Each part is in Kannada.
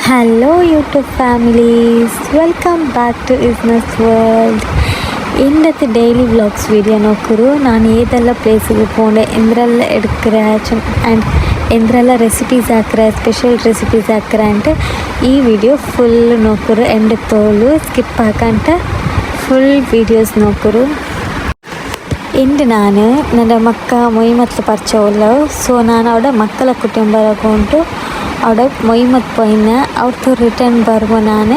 Hello YouTube families, welcome back to Isnas world. ഇന്നത്തെ ഡെയിലി വ്ളോഗ്സ് വീഡിയോ നോക്കൂ. ഞാൻ ഏതെല്ലാം പ്ലേസിൽ പോകണേ, എന്തെല്ലാം എടുക്കുക ആൻഡ് എന്തെല്ലാം റെസിപ്പീസ് ആക്കുക, സ്പെഷ്യൽ റെസിപ്പീസ് ആക്കുക ಈ ವಿಡಿಯೋ ಫುಲ್ ನೋಕರು. ಎಂಡ್ ತೋಲು ಸ್ಕಿಪ್ ಹಾಕಂತ ಫುಲ್ ವೀಡಿಯೋಸ್ ನೋಕರು. ಇಂದು ನಾನು ನನ್ನ ಮಕ್ಕ ಮೊಯ್ಮತ್ತು ಪರಿಚಯಲ್ಲ. ಸೊ ನಾನು ಅವಡ ಮಕ್ಕಳ ಕುಟುಂಬ ಉಂಟು. അവിടെ മൊയ്മത്ത് പോയിന്ന് അവിടുത്തെ റിട്ടേൺ വരുമ്പോൾ ഞാൻ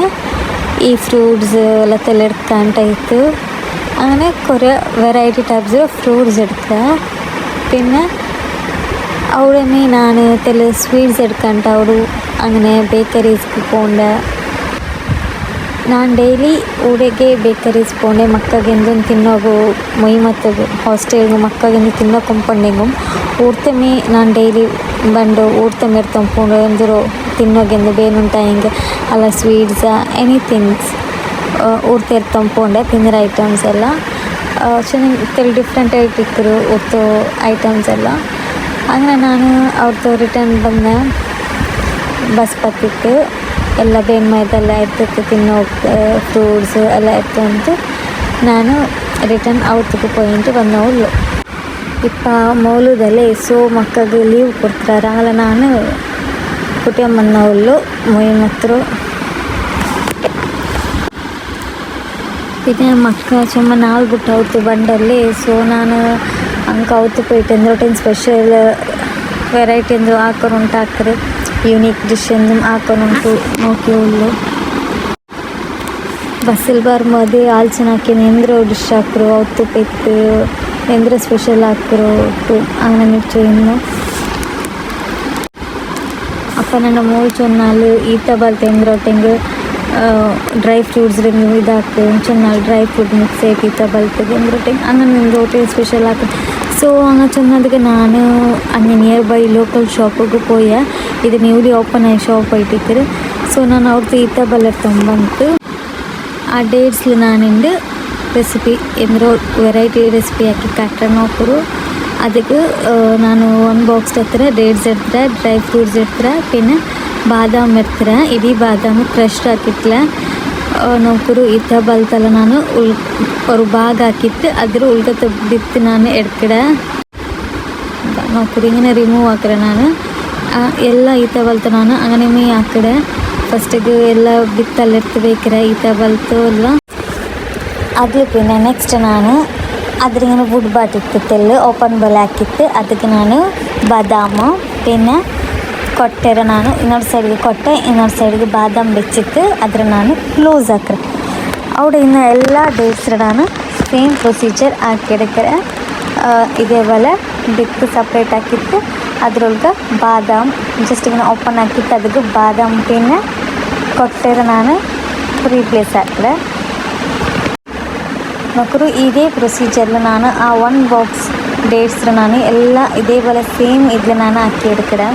ഈ ഫ്രൂട്ട്സ് എല്ലാം എടുക്കാനായിട്ട് അങ്ങനെ കുറേ വെറൈറ്റി ടൈപ്സ് ഫ്രൂട്ട്സ് എടുക്കുക. പിന്നെ അവിടെ ഞാൻ തെല്ല സ്വീറ്റ്സ് എടുക്കാനായിട്ട് അവിടെ അങ്ങനെ ಬೇಕರೀಸ್ಗೆ പോകണ്ട. ನಾನು ಡೈಲಿ ಊರಿಗೆ ಬೇಕರೀಸ್ ಪೋಂಡೆ ಮಕ್ಕಗೆಂದು ತಿನ್ನೋಗು ಮೊಯ್ಮತ್ತು ಹಾಸ್ಟೆಲ್ಗೆ ಮಕ್ಕಗೆಂದು ತಿನ್ನೋಕೊಂಪಂಡೆಂಗು ಊರ್ತಮೆ ನಾನು ಡೈಲಿ ಬಂದು ಊರ್ತಮೆ ಇರ್ತಂಪುಂಡು ಎಂದರು ತಿನ್ನೋಗೆಂದು ಬೇನುಂಟ ಹಿಂಗೆ ಅಲ್ಲ ಸ್ವೀಟ್ಸ ಎನಿಥಿಂಗ್ಸ್ ಊರ್ತ ಇರ್ತಂಪುಂಡೆ ತಿಂದಿರ ಐಟಮ್ಸ್ ಎಲ್ಲ ಚೆನ್ನಾಗಿ ಡಿಫ್ರೆಂಟ್ ಆಗಿ ಇಕ್ಕರು ಊರ್ತು ಐಟಮ್ಸ್ ಎಲ್ಲ. അങ്ങനെ ನಾನು ಅವ್ರದ್ದು ರಿಟರ್ನ್ ಬಂದೆ. ಬಸ್ ಪತ್ತಿತ್ತು ಎಲ್ಲ ಬೇನ್ಮಯದೆಲ್ಲ ಇರ್ತಿತ್ತು, ತಿನ್ನೋ ಫ್ರೂಟ್ಸ್ ಎಲ್ಲ ಇತ್ತು ಅಂತ ನಾನು ರಿಟರ್ನ್ ಅವತ್ತಿಗೆ പോയിട്ട് വന്നോളൂ. ഇപ്പം മൗലൂദല്ലേ, സോ മക്കൾക്ക് ലീവ് കൊടുത്തിട്ട് അങ്ങനെ ನಾನು കുട്ടിയം വന്നോളൂ ಮೊಯ್ಮತ್ರು. പിന്നെ മക്ക ചുമ്മാ നാൾ ಬಿಟ್ಟು ಅವತ್ತು ಬಂಡಲ್ಲಿ. ಸೊ ನಾನು ಅಂಕ ಅವತ್ತು പോയിട്ട് എന്തൊട്ടേನು ಸ್ಪೆಷಲ್ ವೆರೈಟಿ ಎಂದು ಹಾಕೋರುಂಟು ಹಾಕ್ರೆ ಯೂನಿಕ್ ಡಿಶ್ ಎಂದು ಹಾಕೋನುಂಟು ನೋಕಿಯುಳ್ಳು. ಬಸ್ಸಲ್ಲಿ ಬರ್ಬೋದು ಆಲ್ಚನ ಹಾಕಿನ ಎಂದ್ರ ಡಿಶ್ ಹಾಕರು ಅವತ್ತು ಪೆತ್ತು ಎಂದ್ರ ಸ್ಪೆಷಲ್ ಹಾಕರು അങ്ങനെ ನಿಚ್ಚು. അപ്പം ನನ್ನ ಮೂರು ಚೊನ್ನಾಲು ಈತ ಬಲ್ತೆ ಎಂದ್ರೊಟ್ಟೆಂಗೆ ಡ್ರೈ ಫ್ರೂಟ್ಸ್ ರಿಂಗ್ ಇದಾಕು ಚೊನ್ನಾಲು ಡ್ರೈ ಫ್ರೂಟ್ ಮಿಕ್ಸ್ ಆಗಿ ಈತ ಬಲ್ತದೆ ಎಂದ್ರೊಟ್ಟೆಂಗೆ അങ്ങനെ ಎಂದ್ರೊಟ್ಟೆ ಸ್ಪೆಷಲ್ ಹಾಕಿ. ಸೊ അങ്ങനെ ചെന്നതിക്ക് ഞാൻ അങ്ങ് നിയർ ബൈ ലോക്കൽ ഷോപ്പിಗೆ പോയ ಇದು ನ್ಯೂಲಿ ಓಪನ್ ಆಗಿ ಶಾಪ್ ಐತಿಕ್ಕರು. ಸೊ ನಾನು ಅವ್ರದ್ದು ಈತ ಬಂತು ಆ ಡೇಟ್ಸ್ಲಿ ನಾನಿಂದು ರೆಸಿಪಿ ಎಂದ್ರೋ ವೆರೈಟಿ ರೆಸಿಪಿ ಹಾಕಿ ಕಟ್ಟ ನೋಕರು. ಅದಕ್ಕೆ ನಾನು ಒಂದು ಬಾಕ್ಸ್ ಹತ್ರ ಡೇಟ್ಸ್ ಇಡ್ತಾರೆ, ಡ್ರೈ ಫ್ರೂಟ್ಸ್ ಇಡ್ತಾರೆ, പിന്നെ ಬಾದಾಮ್ ಇರ್ತಾರೆ. ಇಡೀ ಬಾದಾಮಿ ಕ್ರಶ್ ಹಾಕಿತ್ತಲ ನೋಕರು ಈತ ಬಲ್ತಲ್ಲ ನಾನು ഒരു ഭാഗം ആക്കിയിട്ട് അതിൽ ഉൾക്കത്തെ വിത്ത് ഞാൻ എടുക്കട നോക്കൂ. ഇങ്ങനെ റിമൂവ് ആക്കട ഞാൻ ಎಲ್ಲ ಈತ ಬಲ್ತು ನಾನು അങ്ങനെ ಮೀ ಹಾಕಡೆ ಫಸ್ಟಿಗೆ ಎಲ್ಲ ಬಿತ್ತಲ್ಲಿ എടുത്ത് ಬೇಕರ ಈತ ಬಲ್ತು ಎಲ್ಲ. ಅದು പിന്നെ ನೆಕ್ಸ್ಟ್ ನಾನು ಅದ್ರಿങ്ങനെ വുഡ് ಬಾಟಿತ್ತಿತ್ತೆಲ್ಲ ಓಪನ್ ಬಲ್ ಹಾಕಿತ್ತು. ಅದಕ್ಕೆ ನಾನು ಬಾದಾಮು പിന്നെ ಕೊಟ್ಟೆರ ನಾನು ಇನ್ನೊಂದು ಸೈಡ್ಗೆ ಕೊಟ್ಟೆ, ಇನ್ನೊಂದು ಸೈಡ್ಗೆ ಬಾದಾಮ್ ಬೆಚ್ಚಿತ್ತು ಅದ್ರ ನಾನು ಕ್ಲೋಸ್ ಹಾಕ್ರೆ. അവിടെ ഇന്ന് എല്ലാ ഡേറ്റ്സിലും ನಾನು ಸೇಮ್ ಪ್ರೊಸೀಜರ್ ಹಾಕಿಡ್ಕರೆ. ഇതേപോലെ ഡിപ്പ് സെപ്പറേറ്റ് ആക്കിയിട്ട് അതിലൊക്കെ ಬಾದಾಮ್ ಜಸ್ಟ್ ഇങ്ങനെ ಓಪನ್ ಹಾಕಿತ್ತು ಅದಕ್ಕೆ ಬಾದಾಮ್ പിന്നെ ಕೊಟ್ಟೆರ ನಾನು ರೀಪ್ಲೇಸ್ ಹಾಕಿದೆ ನೋಕರು. ಇದೇ ಪ್ರೊಸೀಜರ್ಲು ನಾನು ಆ ಒನ್ ಬಾಕ್ಸ್ ಡೇಟ್ಸ್ಲು ನಾನು ಎಲ್ಲ ಇದೇപോലെ ಸೇಮ್ ഇതിൽ ನಾನು ಹಾಕಿ എടുക്കಡೆ.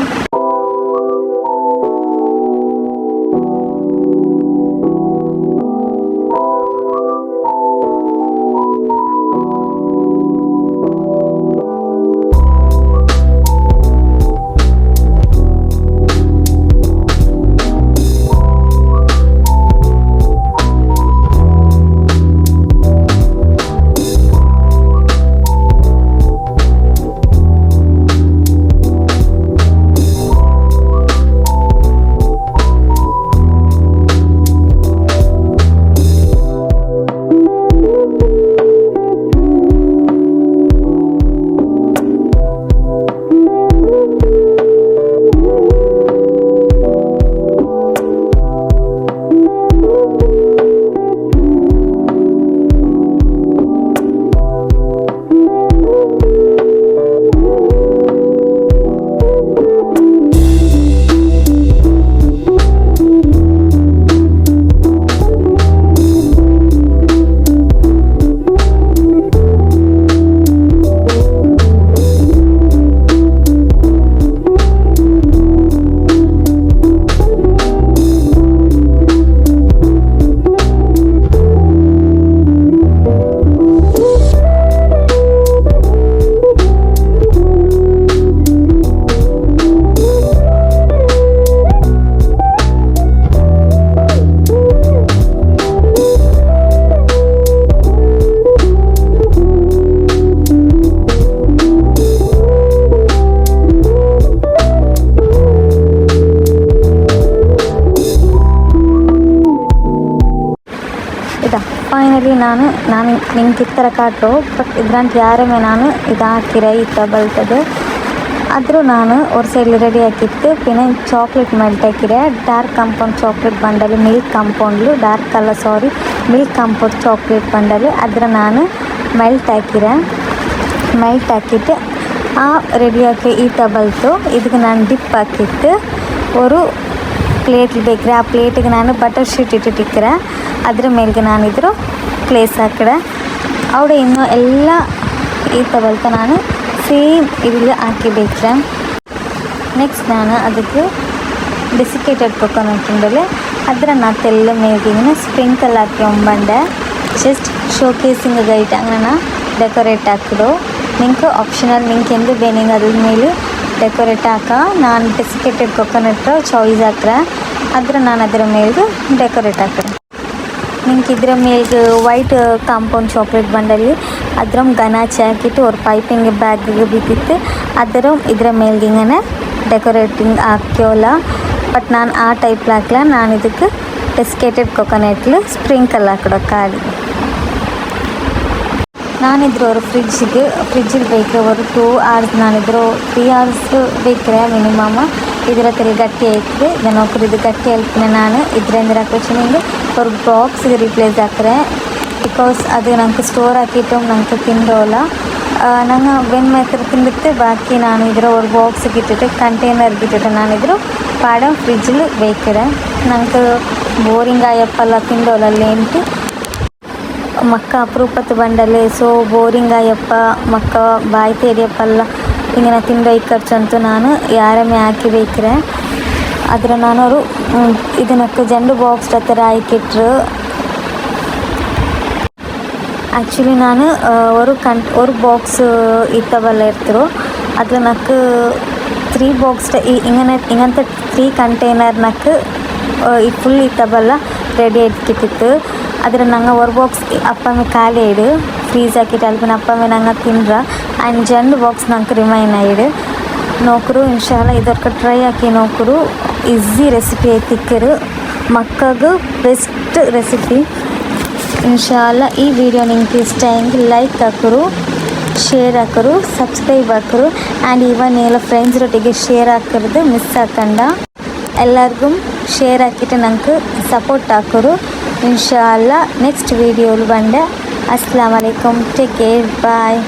ಫೈನಲಿ ನಾನು ನಿಂಗೆ ಇತ್ತರ ಕಾಟು ಬಟ್ ಇದ್ರಂತ ಯಾರೊಮ್ಮೆ ನಾನು ಇದು ಹಾಕಿರೆ ಇತ್ತ ಬಲ್ತದೆ ಆದರೂ ನಾನು ஒரு ಸೈಡ್ಲಿ ರೆಡಿ ಹಾಕಿತ್ತು ಪಿನ್ನ ಚಾಕ್ಲೇಟ್ ಮೆಲ್ಟ್ ಹಾಕಿರೆ ಡಾರ್ಕ್ ಕಾಂಪೌಂಡ್ ಚಾಕ್ಲೇಟ್ ಬಂಡಲ್ ಮಿಲ್ಕ್ ಕಾಂಪೌಂಡ್ಲು ಡಾರ್ಕ್ ಅಲ್ಲ ಸಾರಿ ಮಿಲ್ಕ್ ಕಾಂಪೌಂಡ್ ಚಾಕ್ಲೇಟ್ ಬಂಡಲ್ ಅದ್ರ ನಾನು ಮೆಲ್ಟ್ ಹಾಕಿಟ್ಟು ಆ ರೆಡಿ ಹಾಕಿ ಈತ ಬಲ್ತು ಇದಕ್ಕೆ ನಾನು ಡಿಪ್ ಹಾಕಿತ್ತು ஒரு ಪ್ಲೇಟ್ ಬೇಕ್ರೆ ಆ ಪ್ಲೇಟಿಗೆ ನಾನು ಬಟರ್ ಶೀಟ್ ಇಟ್ಟಿಕ್ಕಿರ ಅದ್ರ ಮೇಲ್ಗೆ ನಾನಿದ್ರು ಪ್ಲೇಸ್ ಹಾಕಿಡೆ ಅವಡೆ ಇನ್ನೂ ಎಲ್ಲ ಈತ ಬಲ್ತ ನಾನು ಸೇಮ್ ಇಲ್ಲಿ ಹಾಕಿಬೇಕ್ರೆ ನೆಕ್ಸ್ಟ್ ನಾನು ಅದಕ್ಕೆ ಡೆಸಿಕೇಟೆಡ್ ಕೊಕೊನಟ್ ಉಂಡಲೆ ಅದರ ನಾತೆಲ್ಲ ಮೇಲ್ಗೆ ಸ್ಪ್ರಿಂಕಲ್ ಹಾಕಿ ಒಂಬಂಡೆ ಜಸ್ಟ್ ಶೋಕೇಸಿಂಗ್ ಗೈಟ್ അങ്ങനെ ಡೆಕೋರೇಟ್ ಹಾಕಿಡು ನಿಂಗೆ ಆಪ್ಷನಲ್ ನಿಂಗೆ ಎಂದು ಬೇನಿಂಗ್ ಅದ್ರ ಮೇಲೆ ಡೆಕೋರೇಟ್ ಹಾಕ ನಾನು ಡೆಸಿಕೇಟೆಡ್ ಕೊಕೊನಟ್ ಚಾಯ್ಸ್ ಹಾಕ್ರೆ ಅದ್ರ ನಾನು ಅದರ ಮೇಲ್ಗೆ ಡೆಕೋರೇಟ್ ಹಾಕ್ರೆ ನಿಂಗೆ ಇದ್ರ ಮೇಲ್ಗೆ ವೈಟ್ ಕಾಂಪೌಂಡ್ ಚಾಕ್ಲೇಟ್ ಬಂಡಲ್ಲಿ ಅದ್ರ ಗನಾಚೆ ಹಾಕಿಟ್ಟು ಅವ್ರ ಪೈಪಿಂಗ್ ಬ್ಯಾಗಿಗೆ ಬಿದ್ದಿತ್ತು ಅದರ ಇದ್ರ ಮೇಲ್ಗೆ ಹಿಂಗನೆ ಡೆಕೋರೇಟಿಂಗ್ ಹಾಕ್ಯೋಲ್ಲ ಬಟ್ ನಾನು ಆ ಟೈಪ್ ಹಾಕ್ಲ ನಾನು ಇದಕ್ಕೆ ಡೆಸಿಕೇಟೆಡ್ ಕೊಕೊನಟ್ಲು ಸ್ಪ್ರಿಂಕಲ್ ಹಾಕಿಡೋ ಖಾಲಿ ನಾನಿದ್ರು ಅವರು ಫ್ರಿಜ್ಜಿಗೆ ಬೇಕ್ರೆ ಅವರು 2 hours ನಾನಿದ್ರು 3 hours ಬೇಕ್ರೆ ಮಿನಿಮಮ್ ಇದರ ತಲೆ ಗಟ್ಟಿ ಆಯ್ತದೆ ಜನೊಬ್ಬರು ಇದು ಗಟ್ಟಿ ಹೇಳ್ತೀನಿ ನಾನು ಇದರಿಂದ ಹಾಕೋಚಿನಿಂದ ಅವ್ರ ಬಾಕ್ಸ್ಗೆ ರಿಪ್ಲೇಸ್ ಹಾಕ್ರೆ ಬಿಕಾಸ್ ಅದು ನಂಗೆ ಸ್ಟೋರ್ ಹಾಕಿಟ್ಟು ನಂಗೆ ತಿಂದೋಲ್ಲ ನಂಗೆ ಬೆನ್ ಮೇತ್ರ ತಿಂದಿತ್ತು ಬಾಕಿ ನಾನು ಇದರ ಅವ್ರ ಬಾಕ್ಸಿಗೆ ಇಟ್ಟಿಟ್ಟು ಕಂಟೈನರ್ಗೆ ಇಟ್ಟಿಟ್ಟು ನಾನಿದ್ರು ಪಾಡ ಫ್ರಿಜ್ಜಲ್ಲಿ ಬೇಕ್ರೆ ನಂಗೆ ಬೋರಿಂಗ್ ಆಯಪ್ಪಲ್ಲ ತಿಂದೋಲ್ಲ ಲೇಂಟಿ ಮಕ್ಕ ಅಪರೂಪತ್ತು ಬಂಡಲೆ ಸೊ ಬೋರಿಂಗ್ ಆಯಪ್ಪ ಮಕ್ಕ ಬಾಯಿ ತೇರಿಯಪ್ಪಲ್ಲ ಹಿಂಗೆ ತಿಂಡೈ ಖರ್ಚಂತೂ ನಾನು ಯಾರಮ್ಮೆ ಹಾಕಿ ಬೇಕ್ರೆ ಆದರೆ ನಾನು ಅವರು ಇದನ್ನಕ್ಕೆ ಜಂಡು ಬಾಕ್ಸ್ ಹತ್ತಿರ ಹಾಕಿಟ್ರು ಆ್ಯಕ್ಚುಲಿ ನಾನು ஒரு ಬಾಕ್ಸ್ ಇತ್ತವಲ್ಲ ಇರ್ತರು ಅದ್ರ ನಕ್ಕೆ 3 ಬಾಕ್ಸ್ ಹಿಂಗಂತ 3 ಕಂಟೈನರ್ ನಕ್ಕೆ ಈ ಫುಲ್ ಇತ್ತವಲ್ಲ ರೆಡಿ ಇಟ್ಕಿಟ್ಟಿತ್ತು ಆದರೆ ನಂಗೆ ஒரு ಬಾಕ್ಸ್ ಅಪ್ಪಮ್ಮೆ ಖಾಲಿ ಇಡು ಫ್ರೀಸ್ ಹಾಕಿಟ್ಟು ಅಲ್ಪಿನ ಅಪ್ಪಮ್ಮೆ ನಂಗೆ ತಿಂದ್ರ ಆ್ಯಂಡ್ ಜಂಡು ಬಾಕ್ಸ್ ನಂಗೆ ರಿಮೈನ್ ಆಯಿಡು ನೋಕರು ಇನ್ಶಾಲ್ಲ ಇದಕ್ಕೆ ಟ್ರೈ ಹಾಕಿ ನೋಕರು ಈಸಿ ರೆಸಿಪಿ ಐತಿಕ್ಕರು ಮಕ್ಕಗೆ ಬೆಸ್ಟ್ ರೆಸಿಪಿ ಇನ್ಶಾಲ್ಲ ಈ ವಿಡಿಯೋ ನಿಮ್ಗೆ ಇಷ್ಟ ಆಗಿ ಲೈಕ್ ಹಾಕರು ಶೇರ್ ಹಾಕರು ಸಬ್ಸ್ಕ್ರೈಬ್ ಹಾಕರು ಆ್ಯಂಡ್ ಇವನ್ ಎಲ್ಲ ಫ್ರೆಂಡ್ಸ್ರೊಟ್ಟಿಗೆ ಶೇರ್ ಹಾಕಿರೋದು ಮಿಸ್ ಹಾಕಂಡ ಎಲ್ಲರಿಗೂ ಶೇರ್ ಹಾಕಿಟ್ಟು ನಂಗೆ ಸಪೋರ್ಟ್ ಹಾಕರು ಇನ್ಶಾಲ್ಲ ನೆಕ್ಸ್ಟ್ ವೀಡಿಯೋಲು ಬಂದೆ ಅಸ್ಸಲಾಮು ಅಲೈಕುಮ್ ಟೇಕ್ ಕೇರ್ ಬಾಯ್